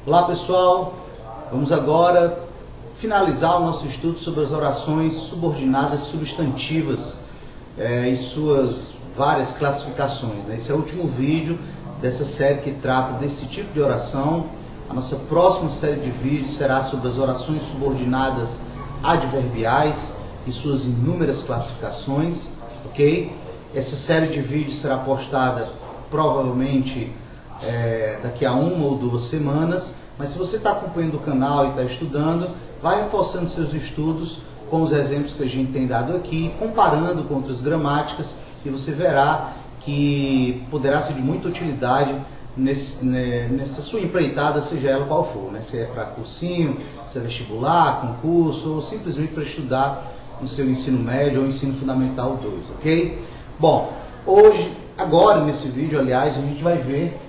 Olá pessoal, vamos agora finalizar o nosso estudo sobre as orações subordinadas substantivas e suas várias classificações, né? Esse é o último vídeo dessa série que trata desse tipo de oração. A nossa próxima série de vídeos será sobre as orações subordinadas adverbiais e suas inúmeras classificações, ok? Essa série de vídeos será postada provavelmente daqui a 1 ou 2 semanas, mas se você está acompanhando o canal e está estudando, vai reforçando seus estudos com os exemplos que a gente tem dado aqui, comparando com outras gramáticas, e você verá que poderá ser de muita utilidade nessa sua empreitada, seja ela qual for, né? Se é para cursinho, se é vestibular, concurso, ou simplesmente para estudar no seu ensino médio ou ensino fundamental 2, ok? Bom, agora nesse vídeo, aliás, a gente vai ver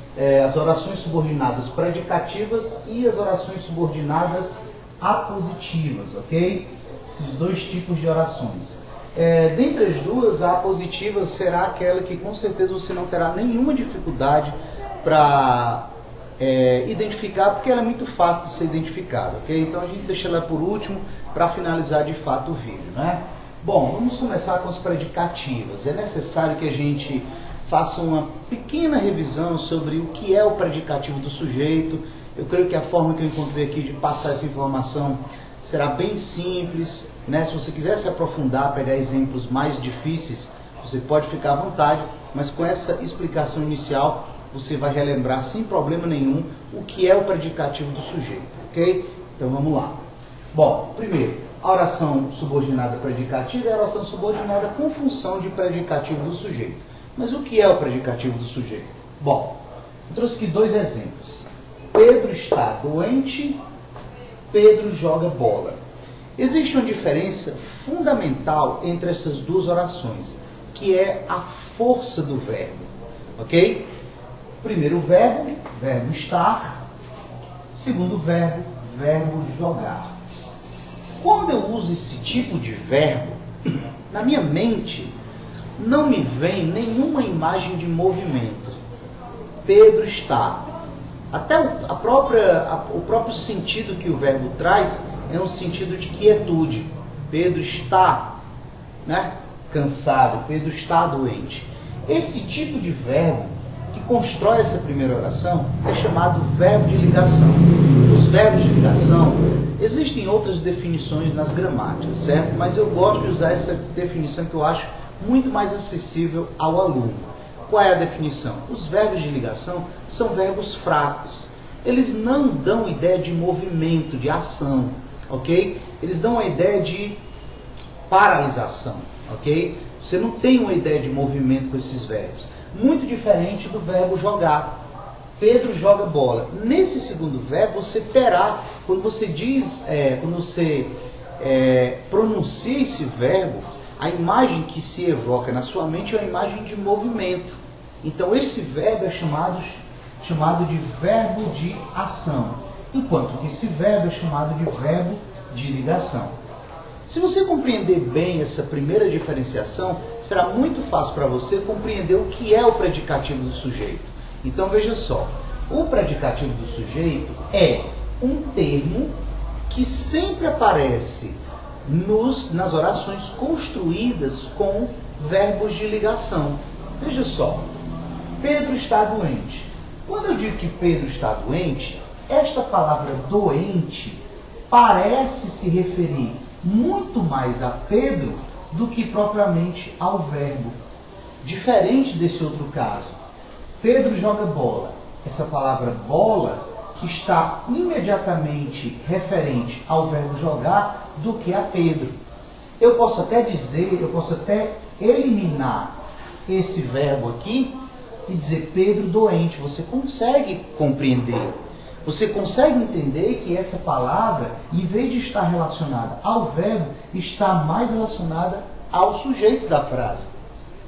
as orações subordinadas predicativas e as orações subordinadas apositivas, ok? Esses dois tipos de orações. Dentre as duas, a apositiva será aquela que com certeza você não terá nenhuma dificuldade para identificar, porque ela é muito fácil de ser identificada, ok? Então a gente deixa ela por último para finalizar de fato o vídeo, né? Bom, vamos começar com as predicativas. É necessário que a gente faça uma pequena revisão sobre o que é o predicativo do sujeito. Eu creio que a forma que eu encontrei aqui de passar essa informação será bem simples, né? Se você quiser se aprofundar, pegar exemplos mais difíceis, você pode ficar à vontade, mas com essa explicação inicial você vai relembrar sem problema nenhum o que é o predicativo do sujeito, ok? Então vamos lá. Bom, primeiro, a oração subordinada predicativa é a oração subordinada com função de predicativo do sujeito. Mas o que é o predicativo do sujeito? Bom, eu trouxe aqui 2 exemplos. Pedro está doente, Pedro joga bola. Existe uma diferença fundamental entre essas duas orações, que é a força do verbo, ok? Primeiro verbo, verbo estar. Segundo verbo, verbo jogar. Quando eu uso esse tipo de verbo, na minha mente não me vem nenhuma imagem de movimento. Pedro está. Até o próprio sentido que o verbo traz é um sentido de quietude. Pedro está, né, cansado, Pedro está doente. Esse tipo de verbo que constrói essa primeira oração é chamado verbo de ligação. Os verbos de ligação, existem outras definições nas gramáticas, certo? Mas eu gosto de usar essa definição que eu acho muito mais acessível ao aluno. Qual é a definição? Os verbos de ligação são verbos fracos. Eles não dão ideia de movimento, de ação, ok? Eles dão a ideia de paralisação, ok? Você não tem uma ideia de movimento com esses verbos. Muito diferente do verbo jogar. Pedro joga bola. Nesse segundo verbo você terá, quando você diz, quando você pronuncia esse verbo, a imagem que se evoca na sua mente é a imagem de movimento. Então esse verbo é chamado de verbo de ação, enquanto que esse verbo é chamado de verbo de ligação. Se você compreender bem essa primeira diferenciação, será muito fácil para você compreender o que é o predicativo do sujeito. Então veja só, o predicativo do sujeito é um termo que sempre aparece nas orações construídas com verbos de ligação. Veja só, Pedro está doente. Quando eu digo que Pedro está doente, esta palavra doente parece se referir muito mais a Pedro do que propriamente ao verbo. Diferente desse outro caso, Pedro joga bola. Essa palavra bola que está imediatamente referente ao verbo jogar do que a Pedro. Eu posso até eliminar esse verbo aqui e dizer Pedro doente. Você consegue compreender. Você consegue entender que essa palavra, em vez de estar relacionada ao verbo, está mais relacionada ao sujeito da frase.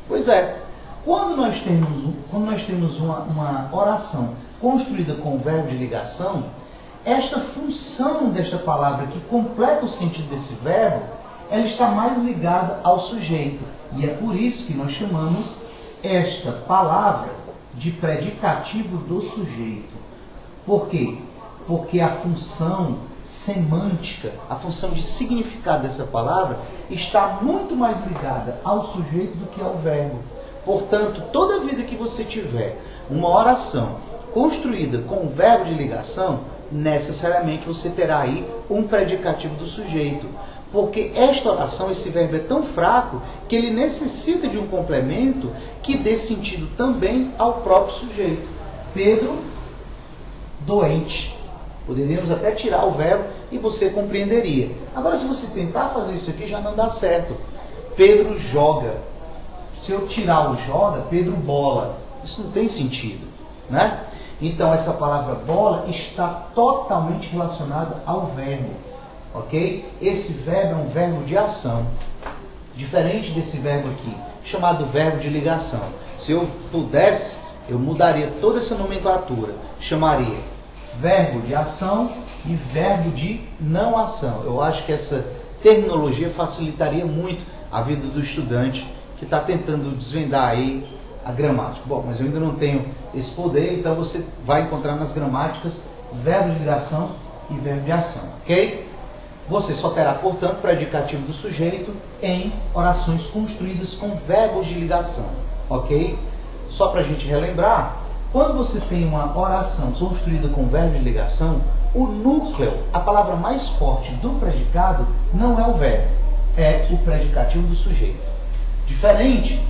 Pois é, quando nós temos uma oração construída com o verbo de ligação, esta função desta palavra que completa o sentido desse verbo, ela está mais ligada ao sujeito. E é por isso que nós chamamos esta palavra de predicativo do sujeito. Por quê? porque a função semântica, a função de significado dessa palavra está muito mais ligada ao sujeito do que ao verbo. Portanto, toda vida que você tiver uma oração construída com o verbo de ligação, necessariamente você terá aí um predicativo do sujeito. Porque esta oração, esse verbo é tão fraco que ele necessita de um complemento que dê sentido também ao próprio sujeito. Pedro, doente. Poderíamos até tirar o verbo e você compreenderia. Agora, se você tentar fazer isso aqui, já não dá certo. Pedro joga. Se eu tirar o joga, Pedro bola. Isso não tem sentido, né? Então, essa palavra bola está totalmente relacionada ao verbo, ok? Esse verbo é um verbo de ação, diferente desse verbo aqui, chamado verbo de ligação. Se eu pudesse, eu mudaria toda essa nomenclatura, chamaria verbo de ação e verbo de não ação. Eu acho que essa terminologia facilitaria muito a vida do estudante que está tentando desvendar aí a gramática. Bom, mas eu ainda não tenho esse poder, então você vai encontrar nas gramáticas verbo de ligação e verbo de ação, ok? Você só terá, portanto, predicativo do sujeito em orações construídas com verbos de ligação, ok? Só para a gente relembrar, quando você tem uma oração construída com verbo de ligação, o núcleo, a palavra mais forte do predicado, não é o verbo, é o predicativo do sujeito. Diferente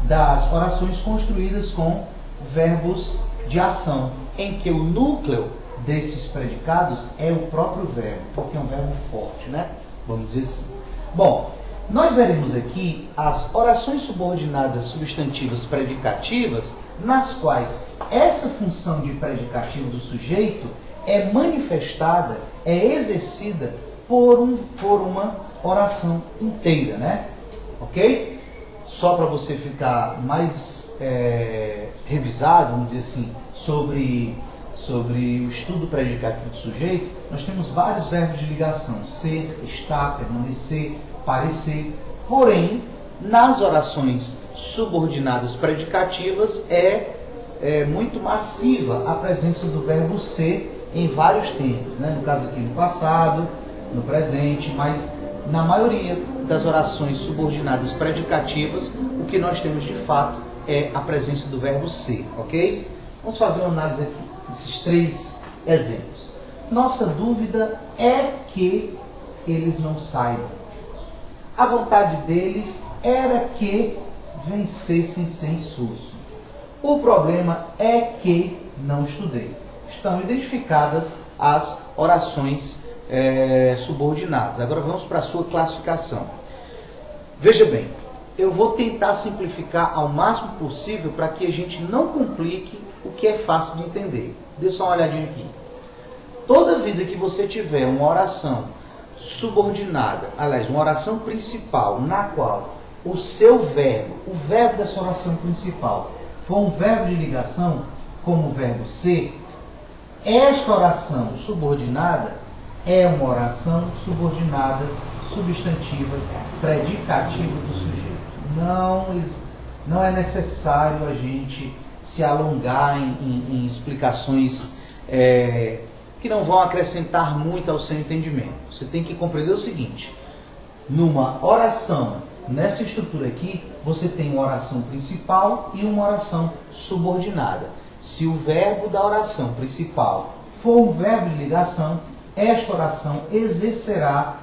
das orações construídas com verbos de ação, em que o núcleo desses predicados é o próprio verbo, porque é um verbo forte, né? Vamos dizer assim. Bom, nós veremos aqui as orações subordinadas substantivas predicativas, nas quais essa função de predicativo do sujeito é manifestada, é exercida por uma oração inteira, né? Ok? Só para você ficar mais revisado, vamos dizer assim, sobre o estudo predicativo do sujeito, nós temos vários verbos de ligação: ser, estar, permanecer, parecer. Porém, nas orações subordinadas predicativas é muito massiva a presença do verbo ser em vários tempos, né? No caso aqui, no passado, no presente, mas na maioria das orações subordinadas predicativas, o que nós temos de fato é a presença do verbo ser, ok? Vamos fazer uma análise aqui desses 3 exemplos. Nossa dúvida é que eles não saibam. A vontade deles era que vencessem sem esforço. O problema é que não estudei. Estão identificadas as orações subordinadas. Agora vamos para a sua classificação. Veja bem, eu vou tentar simplificar ao máximo possível para que a gente não complique o que é fácil de entender. Dê só uma olhadinha aqui. Toda vida que você tiver uma oração subordinada, aliás, uma oração principal, na qual o seu verbo, o verbo dessa oração principal, for um verbo de ligação, como o verbo ser, esta oração subordinada é uma oração subordinada, substantiva, predicativa do sujeito. Não é necessário a gente se alongar em explicações que não vão acrescentar muito ao seu entendimento. Você tem que compreender o seguinte: numa oração, nessa estrutura aqui, você tem uma oração principal e uma oração subordinada. Se o verbo da oração principal for um verbo de ligação, esta oração exercerá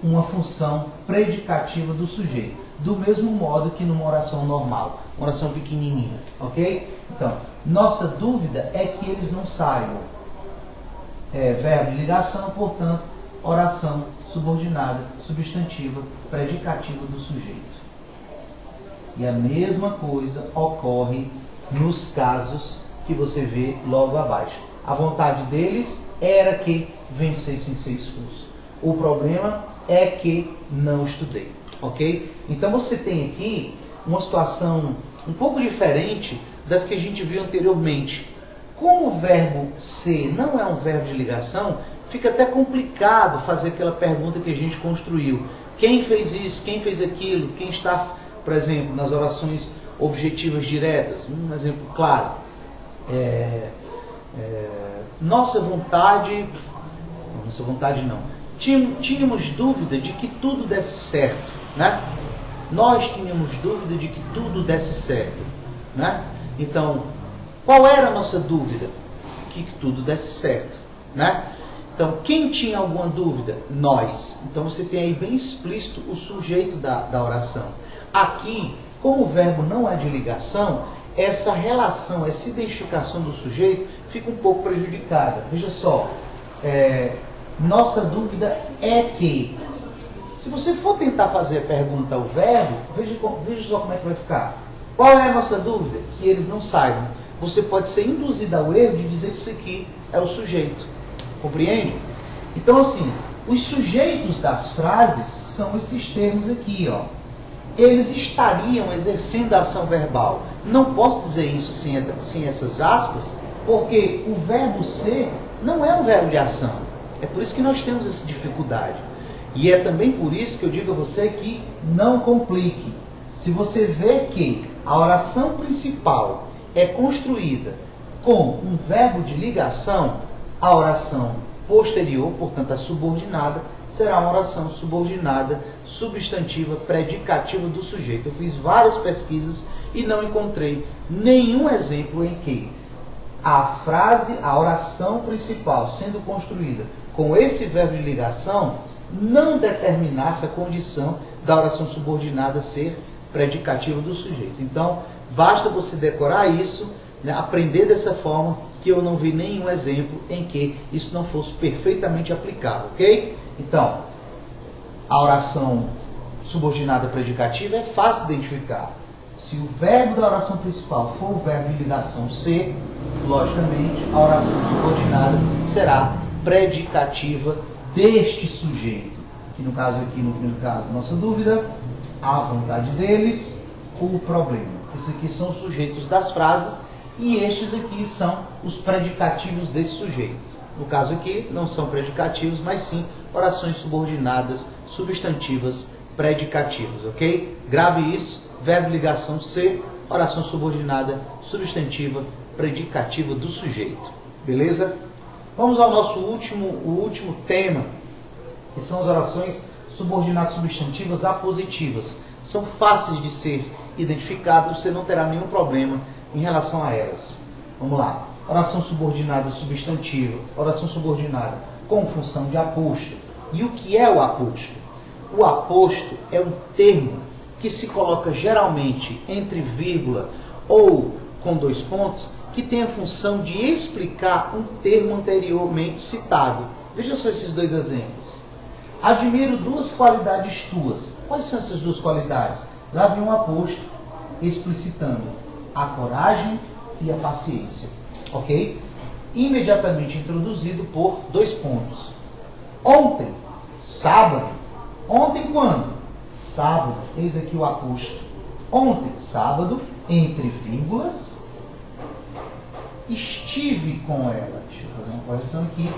uma função predicativa do sujeito, do mesmo modo que numa oração normal, uma oração pequenininha, ok? Então, nossa dúvida é que eles não saibam. Verbo de ligação, portanto, oração subordinada, substantiva, predicativa do sujeito. E a mesma coisa ocorre nos casos que você vê logo abaixo. A vontade deles era que vencessem sem esforço. O problema é que não estudei, ok? Então você tem aqui uma situação um pouco diferente das que a gente viu anteriormente. Como o verbo ser não é um verbo de ligação, fica até complicado fazer aquela pergunta que a gente construiu. Quem fez isso? Quem fez aquilo? Quem está, por exemplo, nas orações objetivas diretas? Um exemplo claro. nossa vontade não, tínhamos dúvida de que tudo desse certo, né? Nós tínhamos dúvida de que tudo desse certo, né? Então, qual era a nossa dúvida? Que tudo desse certo, né? Então, quem tinha alguma dúvida? Nós. Então, você tem aí bem explícito o sujeito da oração. Aqui, como o verbo não é de ligação, essa relação, essa identificação do sujeito fica um pouco prejudicada. Veja só, nossa dúvida é que... Se você for tentar fazer a pergunta ao verbo, veja só como é que vai ficar. Qual é a nossa dúvida? Que eles não saibam. Você pode ser induzido ao erro de dizer que isso aqui é o sujeito. Compreende? Então, assim, os sujeitos das frases são esses termos aqui, ó. Eles estariam exercendo a ação verbal. Não posso dizer isso sem essas aspas, porque o verbo ser não é um verbo de ação. É por isso que nós temos essa dificuldade. E é também por isso que eu digo a você que não complique. Se você vê que a oração principal é construída com um verbo de ligação, a oração posterior, portanto a subordinada, será uma oração subordinada, substantiva, predicativa do sujeito. Eu fiz várias pesquisas e não encontrei nenhum exemplo em que a frase, a oração principal sendo construída com esse verbo de ligação não determinasse a condição da oração subordinada ser predicativa do sujeito. Então, basta você decorar isso, né, aprender dessa forma, que eu não vi nenhum exemplo em que isso não fosse perfeitamente aplicável, ok? Então, a oração subordinada predicativa é fácil de identificar. Se o verbo da oração principal for o verbo de ligação ser, logicamente, a oração subordinada será predicativa deste sujeito, que no caso aqui, no primeiro caso, nossa dúvida, a vontade deles, o problema. Esses aqui são os sujeitos das frases e estes aqui são os predicativos desse sujeito. No caso aqui, não são predicativos, mas sim orações subordinadas, substantivas, predicativas, ok? Grave isso, verbo de ligação ser, oração subordinada, substantiva, predicativa do sujeito. Beleza? Vamos ao nosso último tema, que são as orações subordinadas substantivas apositivas. São fáceis de ser identificadas, você não terá nenhum problema em relação a elas. Vamos lá. Oração subordinada substantiva, oração subordinada com função de aposto. E o que é o aposto? O aposto é um termo que se coloca geralmente entre vírgula ou com dois pontos, que tem a função de explicar um termo anteriormente citado. Veja só esses dois exemplos. Admiro duas qualidades tuas. Quais são essas duas qualidades? Lá vem um aposto explicitando a coragem e a paciência. Ok? Imediatamente introduzido por dois pontos. Ontem, sábado. Ontem quando? Sábado. Eis aqui o aposto. Ontem, sábado, entre vírgulas, estive com ela. Deixa eu fazer uma correção aqui.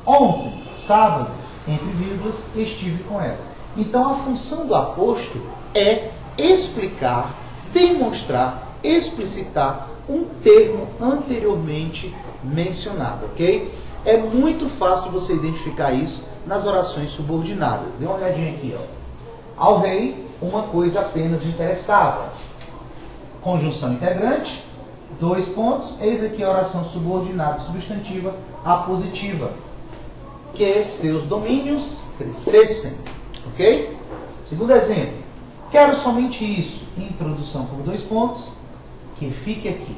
Ontem, sábado, entre vírgulas, estive com ela. Então, a função do aposto é explicar, demonstrar, explicitar um termo anteriormente mencionado, ok? É muito fácil você identificar isso nas orações subordinadas. Dê uma olhadinha aqui, ó. Ao rei, uma coisa apenas interessava. Conjunção integrante, dois pontos, eis aqui a oração subordinada substantiva apositiva. Que seus domínios crescessem, ok? Segundo exemplo, quero somente isso, introdução por dois pontos, que fique aqui.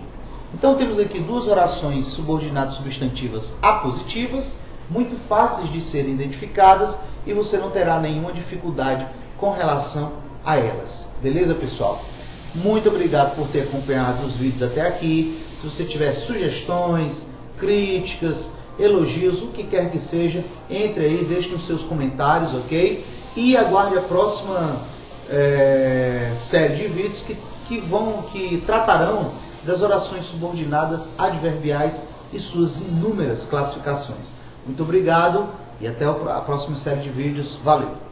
Então temos aqui duas orações subordinadas substantivas apositivas, muito fáceis de serem identificadas e você não terá nenhuma dificuldade com relação a elas. Beleza, pessoal? Muito obrigado por ter acompanhado os vídeos até aqui. Se você tiver sugestões, críticas, elogios, o que quer que seja, entre aí, deixe nos seus comentários, ok? E aguarde a próxima série de vídeos que tratarão das orações subordinadas adverbiais e suas inúmeras classificações. Muito obrigado e até a próxima série de vídeos. Valeu!